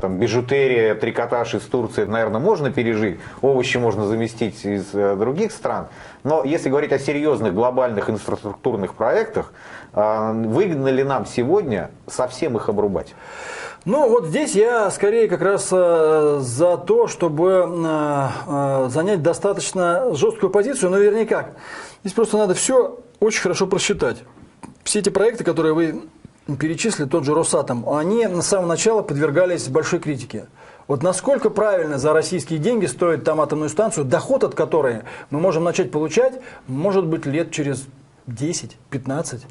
там, бижутерия, трикотаж из Турции, наверное, можно пережить, овощи можно заместить из других стран. Но если говорить о серьезных глобальных инфраструктурных проектах, выгодно ли нам сегодня совсем их обрубать? Ну, вот здесь я скорее как раз за то, чтобы занять достаточно жесткую позицию, но вернее как. Здесь просто надо все очень хорошо просчитать. Все эти проекты, которые вы перечислили, тот же Росатом, они с самого начала подвергались большой критике. Вот насколько правильно за российские деньги строить там атомную станцию, доход от которой мы можем начать получать, может быть, лет через 10-15.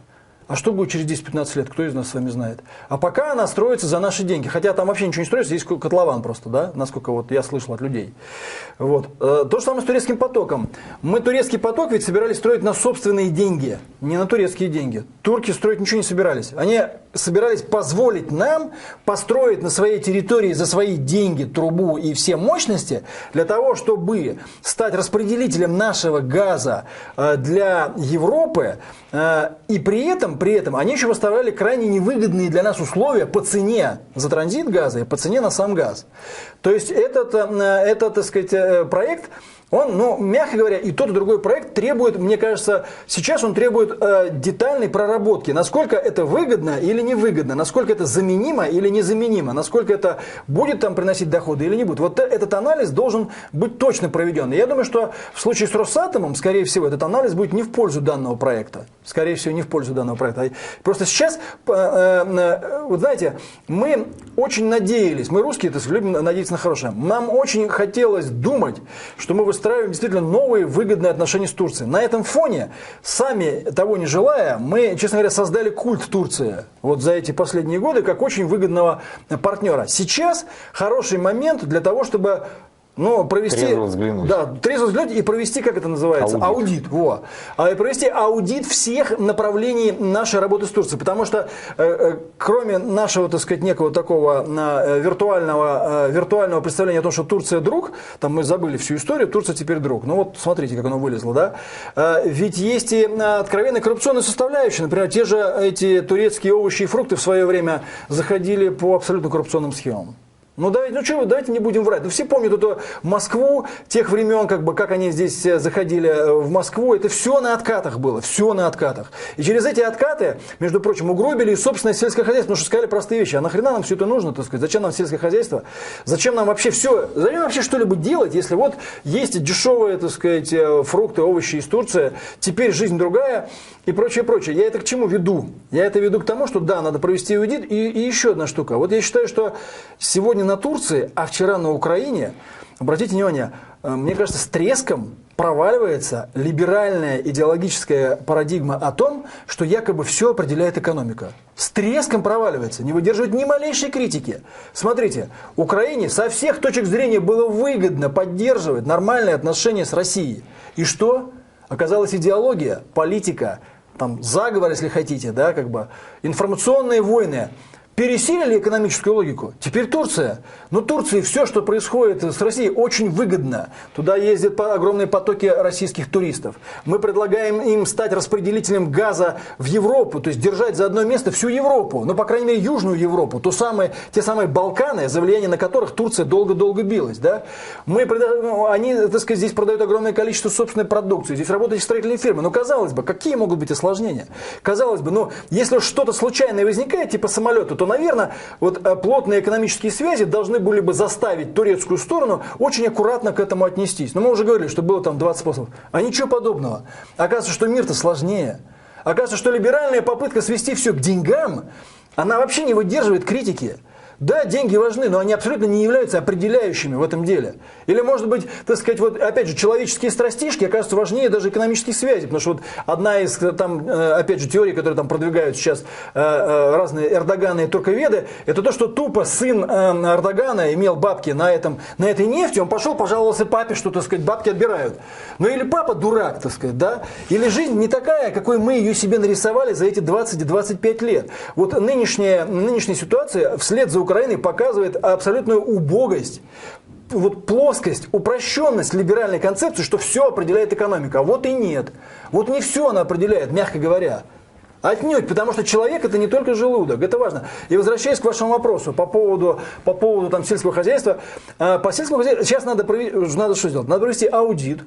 А что будет через 10-15 лет, кто из нас с вами знает? А пока она строится за наши деньги. Хотя там вообще ничего не строится, есть котлован просто, да, насколько вот я слышал от людей. Вот. То же самое с турецким потоком. Мы турецкий поток ведь собирались строить на собственные деньги, не на турецкие деньги. Турки строить ничего не собирались. Они собирались позволить нам построить на своей территории за свои деньги трубу и все мощности для того, чтобы стать распределителем нашего газа для Европы. И при этом они еще выставляли крайне невыгодные для нас условия по цене за транзит газа и по цене на сам газ. То есть этот так сказать, проект, он, ну, мягко говоря, и тот, и другой проект требует, мне кажется, сейчас он требует детальной проработки. Насколько это выгодно или невыгодно, насколько это заменимо или незаменимо, насколько это будет там приносить доходы или не будет. Вот этот анализ должен быть точно проведен. И я думаю, что в случае с Росатомом, скорее всего, этот анализ будет не в пользу данного проекта. Скорее всего, не в пользу данного проекта. Просто сейчас, вот знаете, мы очень надеялись, мы русские, так сказать, любим надеяться на хорошее. Нам очень хотелось думать, что мы выстраиваем действительно новые выгодные отношения с Турцией. На этом фоне, сами того не желая, мы, честно говоря, создали культ Турции вот за эти последние годы как очень выгодного партнера. Сейчас хороший момент для того, чтобы провести, трезво взглянуть. Да, трезво взглянуть и провести, как это называется, аудит. И провести аудит всех направлений нашей работы с Турцией. Потому что кроме нашего, так сказать, некого такого виртуального представления о том, что Турция друг, там мы забыли всю историю, Турция теперь друг. Ну вот смотрите, как оно вылезло, да. Ведь есть и откровенная коррупционная составляющая. Например, те же эти турецкие овощи и фрукты в свое время заходили по абсолютно коррупционным схемам. Давайте не будем врать. Все помнят эту Москву тех времен, как они здесь заходили в Москву. Это все на откатах было, все на откатах. И через эти откаты, между прочим, угробили и собственное сельское хозяйство, потому что сказали простые вещи. А нахрена нам все это нужно, так сказать? Зачем нам сельское хозяйство? Зачем нам вообще все? Зачем вообще что-либо делать, если вот есть дешевые, так сказать, фрукты, овощи из Турции, теперь жизнь другая и прочее, прочее. Я это к чему веду? Я это веду к тому, что да, надо провести аудит. И еще одна штука. Вот я считаю, что сегодня на Турции, а вчера на Украине, обратите внимание, мне кажется, с треском проваливается либеральная идеологическая парадигма о том, что якобы все определяет экономика. С треском проваливается, не выдерживает ни малейшей критики. Смотрите, Украине со всех точек зрения было выгодно поддерживать нормальные отношения с Россией. И что? Оказалась идеология, политика, там, заговор, если хотите, да, информационные войны. Пересилили экономическую логику. Теперь Турция. Но Турции все, что происходит с Россией, очень выгодно. Туда ездят огромные потоки российских туристов. Мы предлагаем им стать распределителем газа в Европу, то есть держать за одно место всю Европу, по крайней мере, Южную Европу, те самые Балканы, за влияние на которых Турция долго-долго билась. Да? Они, так сказать, здесь продают огромное количество собственной продукции, здесь работают строительные фирмы. Казалось бы, какие могут быть осложнения? Казалось бы, если что-то случайное возникает, типа самолета, то, наверное, плотные экономические связи должны были бы заставить турецкую сторону очень аккуратно к этому отнестись. Но мы уже говорили, что было там 20 способов. А ничего подобного. Оказывается, что мир-то сложнее. Оказывается, что либеральная попытка свести все к деньгам, она вообще не выдерживает критики. Да, деньги важны, но они абсолютно не являются определяющими в этом деле. Или, может быть, так сказать, опять же, человеческие страстишки оказываются важнее даже экономических связей. Потому что одна из, опять же, теорий, которые там продвигают сейчас разные Эрдоганы и турковеды, это то, что тупо сын Эрдогана имел бабки на этой нефти, он пошел, пожаловался папе, что, так сказать, бабки отбирают. Или папа дурак, так сказать, да? Или жизнь не такая, какой мы ее себе нарисовали за эти 20-25 лет. Нынешняя ситуация вслед за Украиной показывает абсолютную убогость, плоскость, упрощенность либеральной концепции, что все определяет экономика. А вот и нет. Не все она определяет, мягко говоря. Отнюдь, потому что человек это не только желудок, это важно. И возвращаясь к вашему вопросу по поводу там, сельского хозяйства, по сельскому хозяйству сейчас надо что сделать? Надо провести аудит,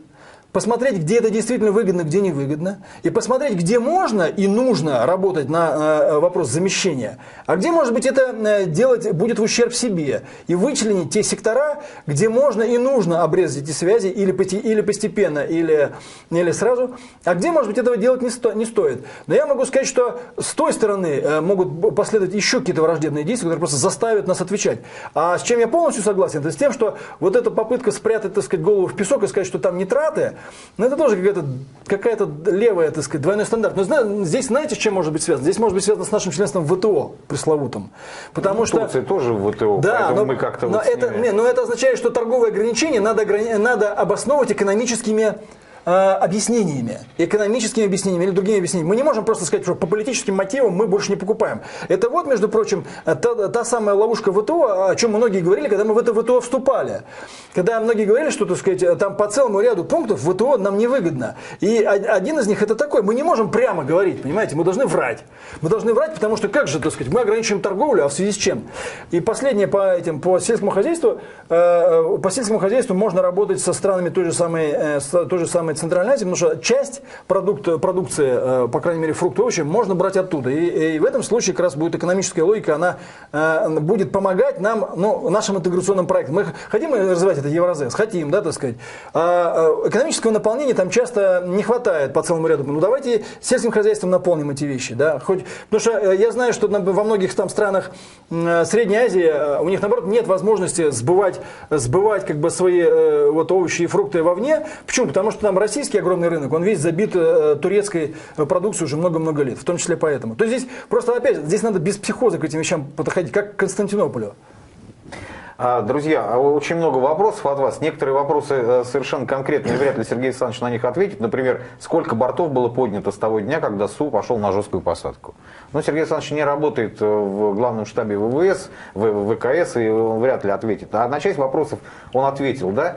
посмотреть, где это действительно выгодно, где невыгодно, и посмотреть, где можно и нужно работать на вопрос замещения, а где, может быть, это делать будет в ущерб себе, и вычленить те сектора, где можно и нужно обрезать эти связи или постепенно, или сразу, а где, может быть, этого делать не стоит. Но я могу сказать, что с той стороны могут последовать еще какие-то враждебные действия, которые просто заставят нас отвечать. А с чем я полностью согласен, это с тем, что вот эта попытка спрятать, так сказать, голову в песок и сказать, что там нитраты, но это тоже какая-то левая, так сказать, двойной стандарт. Но здесь знаете, с чем может быть связано? Здесь может быть связано с нашим членством в ВТО пресловутым. Потому что Турция тоже в ВТО, да, поэтому мы как-то но это означает, что торговые ограничения надо обосновывать экономическими объяснениями, экономическими объяснениями или другими объяснениями. Мы не можем просто сказать, что по политическим мотивам мы больше не покупаем. Это вот, между прочим, та самая ловушка ВТО, о чем многие говорили, когда мы в это ВТО вступали. Когда многие говорили, что, так сказать, там по целому ряду пунктов ВТО нам невыгодно. И один из них это такой. Мы не можем прямо говорить, понимаете, мы должны врать. Мы должны врать, потому что как же, так сказать, мы ограничиваем торговлю, а в связи с чем? И последнее по сельскому хозяйству. По сельскому хозяйству можно работать со странами той же самой Центральной Азии, потому что часть продукции, по крайней мере, фрукты и овощи, можно брать оттуда. И в этом случае как раз будет экономическая логика, она будет помогать нам, нашим интеграционным проектам. Мы хотим развивать это Евразес? Хотим, да, так сказать. Экономического наполнения там часто не хватает по целому ряду. Ну давайте сельским хозяйством наполним эти вещи. Да? Потому что я знаю, что во многих там странах Средней Азии у них, наоборот, нет возможности сбывать как бы свои овощи и фрукты вовне. Почему? Потому что там российский огромный рынок, он весь забит турецкой продукцией уже много-много лет, в том числе поэтому. То есть здесь просто опять, здесь надо без психоза к этим вещам подходить, как к Константинополю. Друзья, очень много вопросов от вас. Некоторые вопросы совершенно конкретные, вряд ли Сергей Александрович на них ответит. Например, сколько бортов было поднято с того дня, когда Су пошел на жесткую посадку? Но Сергей Александрович не работает в главном штабе ВВС, ВКС, и он вряд ли ответит. А на часть вопросов он ответил, да?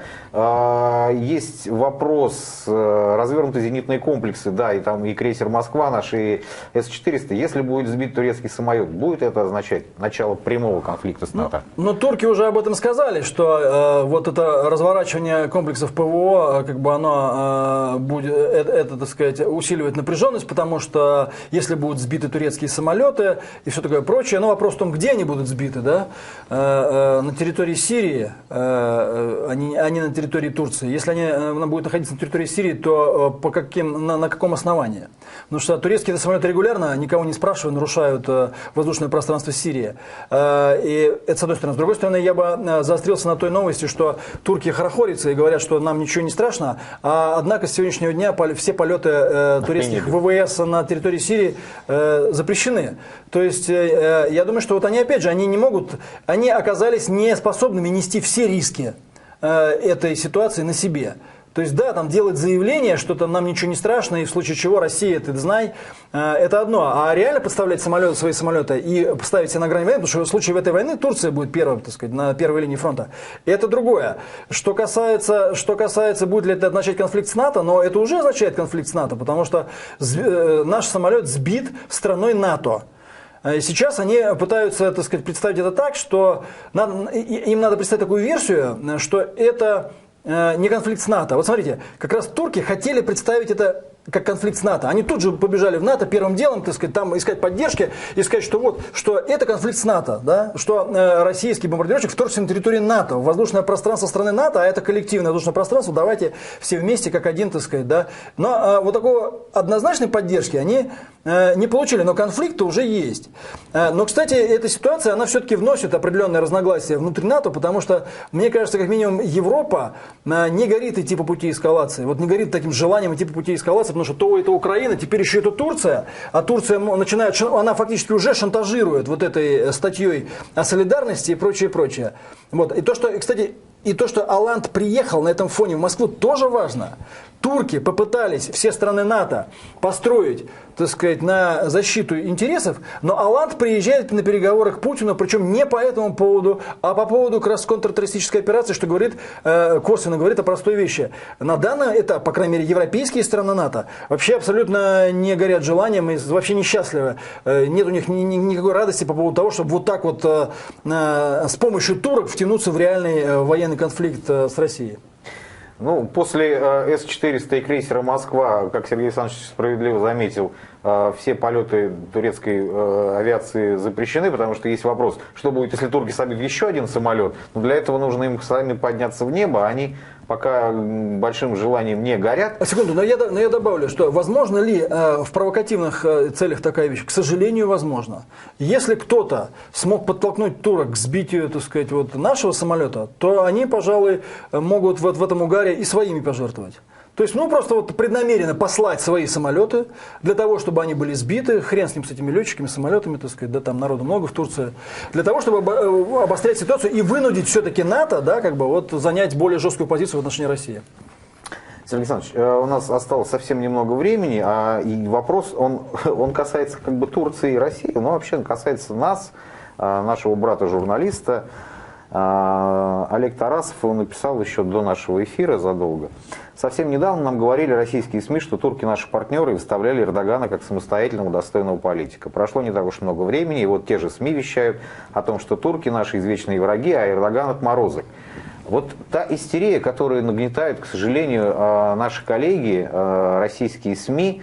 Есть вопрос, развернуты зенитные комплексы, да, и там и крейсер «Москва» наш, и С-400. Если будет сбит турецкий самолет, будет это означать начало прямого конфликта с НАТО? Но турки уже об этом сказали, что вот это разворачивание комплексов ПВО, как бы оно будет, это, так сказать, усиливает напряженность, потому что если будут сбиты турецкие самолеты и все такое прочее, но вопрос в том, где они будут сбиты, да, на территории Сирии, а не на территории Турции. Если они будут находиться на территории Сирии, то на каком основании? Потому что турецкие самолеты регулярно, никого не спрашивая, нарушают воздушное пространство Сирии. И это с одной стороны. С другой стороны, я бы заострился на той новости, что турки хорохорятся и говорят, что нам ничего не страшно, однако с сегодняшнего дня все полеты турецких ВВС на территории Сирии запрещены. То есть я думаю, что вот они опять же, они оказались не способными нести все риски этой ситуации на себе. То есть, да, там делать заявление, что там нам ничего не страшно, и в случае чего Россия, ты знай, это одно. А реально подставлять свои самолеты и поставить себя на грани войны, потому что в случае этой войны Турция будет первой, так сказать, на первой линии фронта. Это другое. Что касается, будет ли это означать конфликт с НАТО, но это уже означает конфликт с НАТО, потому что наш самолет сбит страной НАТО. Сейчас они пытаются, так сказать, представить это так, что им надо представить такую версию, что это не конфликт с НАТО. Вот смотрите, как раз турки хотели представить это как конфликт с НАТО. Они тут же побежали в НАТО первым делом, так сказать, там искать поддержки и сказать, что это конфликт с НАТО, да? Что российский бомбардировщик вторгся на территорию НАТО, в воздушное пространство страны НАТО, а это коллективное воздушное пространство, давайте все вместе как один, так сказать, да. Но вот такой однозначной поддержки они не получили, но конфликт уже есть. Но, кстати, эта ситуация, она все-таки вносит определенные разногласия внутри НАТО, потому что, мне кажется, как минимум Европа не горит идти по пути эскалации, вот не горит таким желанием идти по пути эскалации, потому что то это Украина, теперь еще это Турция, а Турция начинает, она фактически уже шантажирует вот этой статьей о солидарности и прочее, прочее. Вот. И то, что, кстати, Оланд приехал на этом фоне в Москву, тоже важно. турки попытались все страны НАТО построить, так сказать, на защиту интересов, но Оланд приезжает на переговоры к Путину, причем не по этому поводу, а по поводу как раз контртеррористической операции, что говорит, косвенно говорит о простой вещи. На данный этап, по крайней мере, европейские страны НАТО вообще абсолютно не горят желанием и вообще несчастливы. Нет у них никакой радости по поводу того, чтобы вот так вот с помощью турок втянуться в реальный военный конфликт с Россией. Ну, после С-400 и крейсера «Москва», как Сергей Александрович справедливо заметил, все полеты турецкой авиации запрещены, потому что есть вопрос, что будет, если турки собьют еще один самолет. Но для этого нужно им сами подняться в небо, а они пока большим желанием не горят. Секунду, но я добавлю, что возможно ли в провокативных целях такая вещь? К сожалению, возможно. Если кто-то смог подтолкнуть турок к сбитию, так сказать, вот нашего самолета, то они, пожалуй, могут вот в этом угаре и своими пожертвовать. То есть, ну, просто вот преднамеренно послать свои самолеты для того, чтобы они были сбиты, хрен с ним, с этими летчиками, самолетами, так сказать, да, там народу много в Турции, для того, чтобы обострять ситуацию и вынудить все-таки НАТО, да, как бы, вот, занять более жесткую позицию в отношении России. Сергей Александрович, у нас осталось совсем немного времени, и вопрос, он касается как бы Турции и России, но вообще он касается нас, нашего брата-журналиста. Олег Тарасов его написал еще до нашего эфира задолго. Совсем недавно нам говорили российские СМИ, что турки наши партнеры, и выставляли Эрдогана как самостоятельного, достойного политика. Прошло не так уж много времени, и вот те же СМИ вещают о том, что турки наши извечные враги, а Эрдоган отморозок. Вот та истерия, которую нагнетают, к сожалению, наши коллеги, российские СМИ,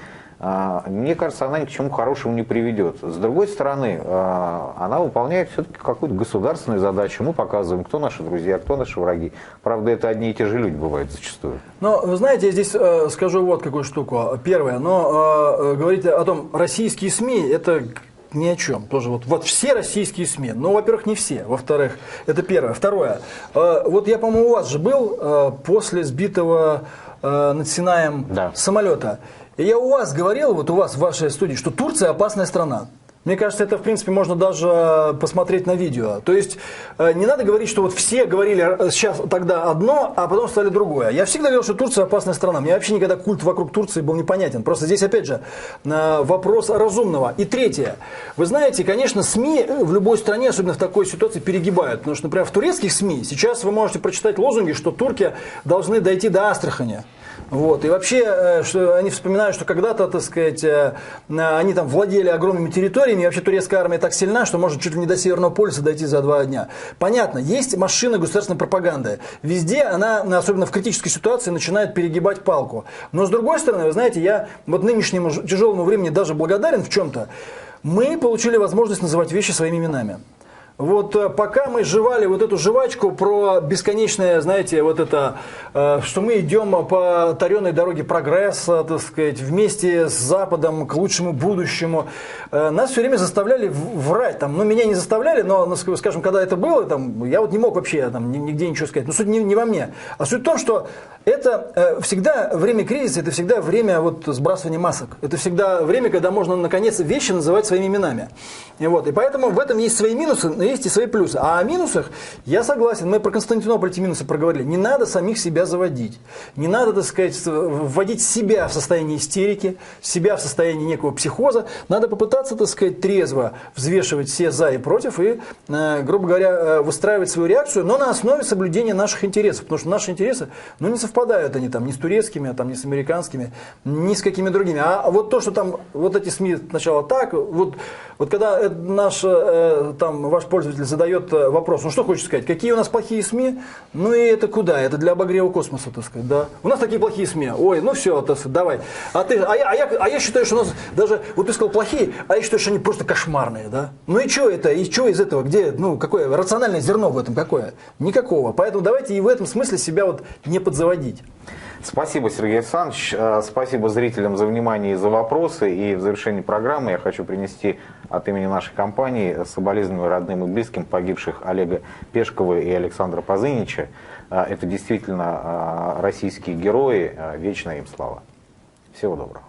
мне кажется, она ни к чему хорошему не приведет. С другой стороны, она выполняет все-таки какую-то государственную задачу. Мы показываем, кто наши друзья, кто наши враги. Правда, это одни и те же люди бывают зачастую. Но, вы знаете, я здесь скажу вот какую штуку. Первое, но говорите о том, российские СМИ, это ни о чем. Тоже вот все российские СМИ. Ну, во-первых, не все. Во-вторых, это первое. Второе. Вот я, по-моему, у вас же был после сбитого над Синаем самолета. И я у вас говорил, вот у вас в вашей студии, что Турция опасная страна. Мне кажется, это, в принципе, можно даже посмотреть на видео. То есть, не надо говорить, что вот все говорили сейчас тогда одно, а потом стали другое. Я всегда говорил, что Турция опасная страна. Мне вообще никогда культ вокруг Турции был непонятен. Просто здесь, опять же, вопрос разумного. И третье. Вы знаете, конечно, СМИ в любой стране, особенно в такой ситуации, перегибают. Потому что, например, в турецких СМИ сейчас вы можете прочитать лозунги, что турки должны дойти до Астрахани. Вот. И вообще, что они вспоминают, что когда-то, так сказать, они там владели огромными территориями, и вообще турецкая армия так сильна, что может чуть ли не до Северного полюса дойти за 2 дня. Понятно, есть машина государственной пропаганды. Везде она, особенно в критической ситуации, начинает перегибать палку. Но с другой стороны, вы знаете, я вот нынешнему тяжелому времени даже благодарен в чем-то. Мы получили возможность называть вещи своими именами. Вот пока мы жевали вот эту жвачку про бесконечное, знаете, вот это, что мы идем по тареной дороге прогресса, так сказать, вместе с Западом к лучшему будущему, нас все время заставляли врать. Там, ну, меня не заставляли, но, скажем, когда это было, там, я вот не мог вообще там, нигде ничего сказать. Но суть не во мне. А суть в том, что это всегда время кризиса, это всегда время вот сбрасывания масок. Это всегда время, когда можно, наконец, вещи называть своими именами. И поэтому в этом есть свои минусы, но есть и свои плюсы. А о минусах я согласен. Мы про Константинополь эти минусы проговорили. Не надо самих себя заводить. Не надо, так сказать, вводить себя в состояние истерики, себя в состояние некого психоза. Надо попытаться, так сказать, трезво взвешивать все за и против и, грубо говоря, выстраивать свою реакцию, но на основе соблюдения наших интересов. Потому что наши интересы, ну, не совпадают они там ни с турецкими, там, ни с американскими, ни с какими другими. А вот то, что там вот эти СМИ сначала так, вот когда наш там ваш пользователь задает вопрос, ну что хочет сказать, какие у нас плохие СМИ, ну и это куда? Это для обогрева космоса, так сказать, да. У нас такие плохие СМИ, ой, ну все, так сказать, давай. Я считаю, что у нас даже, вот ты сказал плохие, а я считаю, что они просто кошмарные, да. Ну и что это, и что из этого, где, ну какое рациональное зерно в этом, какое? Никакого. Поэтому давайте и в этом смысле себя вот не подзаводить. Спасибо, Сергей Александрович. Спасибо зрителям за внимание и за вопросы. И в завершении программы я хочу принести от имени нашей компании соболезнования родным и близким погибших Олега Пешкова и Александра Позынича. Это действительно российские герои. Вечная им слава. Всего доброго.